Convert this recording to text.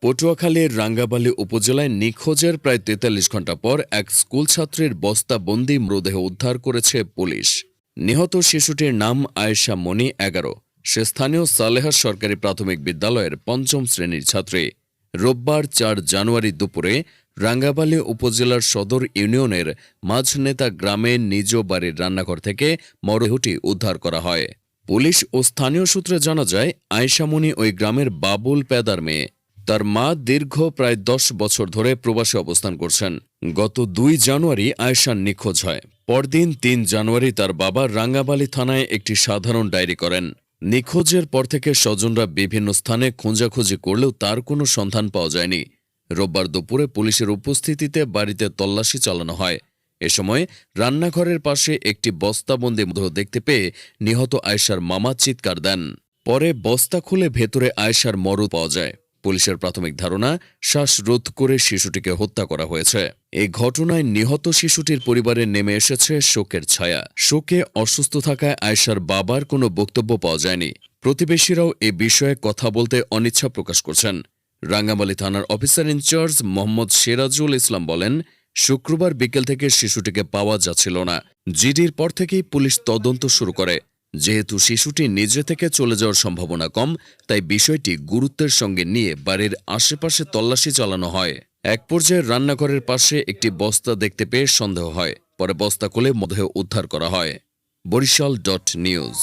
পটুয়াখালীর রাঙ্গাবালী উপজেলায় নিখোঁজের প্রায় ৪৩ ঘণ্টা পর এক স্কুলছাত্রীর বস্তাবন্দি মৃতদেহ উদ্ধার করেছে পুলিশ। নিহত শিশুটির নাম আয়েশা মনি ১১। সে স্থানীয় সালেহা সরকারি প্রাথমিক বিদ্যালয়ের ৫ম শ্রেণীর ছাত্রী। রোববার ৪ জানুয়ারি দুপুরে রাঙ্গাবালী উপজেলার সদর ইউনিয়নের মাঝনেতা গ্রামে নিজ বাড়ির রান্নাঘর থেকে মরদেহটি উদ্ধার করা হয়। পুলিশ ও স্থানীয় সূত্রে জানা যায়, আয়েশা মনি ওই গ্রামের বাবুল পেদার মেয়ে। তার মা দীর্ঘ প্রায় ১০ বছর ধরে প্রবাসে অবস্থান করছেন। গত ২ জানুয়ারি আয়েশার নিখোঁজ হয়। পরদিন ৩ জানুয়ারি তার বাবা রাঙ্গাবালী থানায় একটি সাধারণ ডায়েরি করেন। নিখোঁজের পর থেকে স্বজনরা বিভিন্ন স্থানে খোঁজাখুঁজি করলেও তার কোনো সন্ধান পাওয়া যায়নি। রোববার দুপুরে পুলিশের উপস্থিতিতে বাড়িতে তল্লাশি চালানো হয়। এ সময় রান্নাঘরের পাশে একটি বস্তাবন্দি মৃতদেহ দেখতে পেয়ে নিহত আয়েশার মামা চিৎকার দেন। পরে বস্তা খুলে ভেতরে আয়েশার মরদেহ পাওয়া যায়। পুলিশের প্রাথমিক ধারণা, শ্বাসরোধ করে শিশুটিকে হত্যা করা হয়েছে। এই ঘটনায় নিহত শিশুটির পরিবারে নেমে এসেছে শোকের ছায়া। শোকে অসুস্থ থাকায় আয়েশার বাবার কোনো বক্তব্য পাওয়া যায়নি। প্রতিবেশীরাও এ বিষয়ে কথা বলতে অনিচ্ছা প্রকাশ করছেন। রাঙ্গামালী থানার অফিসার ইনচার্জ মোহাম্মদ সিরাজুল ইসলাম বলেন, শুক্রবার বিকেল থেকে শিশুটিকে পাওয়া যাচ্ছিল না। জিডির পর থেকেই পুলিশ তদন্ত শুরু করে। যেহেতু শিশুটি নিজে থেকে চলে যাওয়ার সম্ভাবনা কম, তাই বিষয়টি গুরুত্বের সঙ্গে নিয়ে বাড়ির আশেপাশে তল্লাশি চালানো হয়। এক পর্যায়ে রান্নাঘরের পাশে একটি বস্তা দেখতে পেয়ে সন্দেহ হয়। পরে বস্তা খুলে মরদেহ উদ্ধার করা হয়। বরিশাল.নিউজ।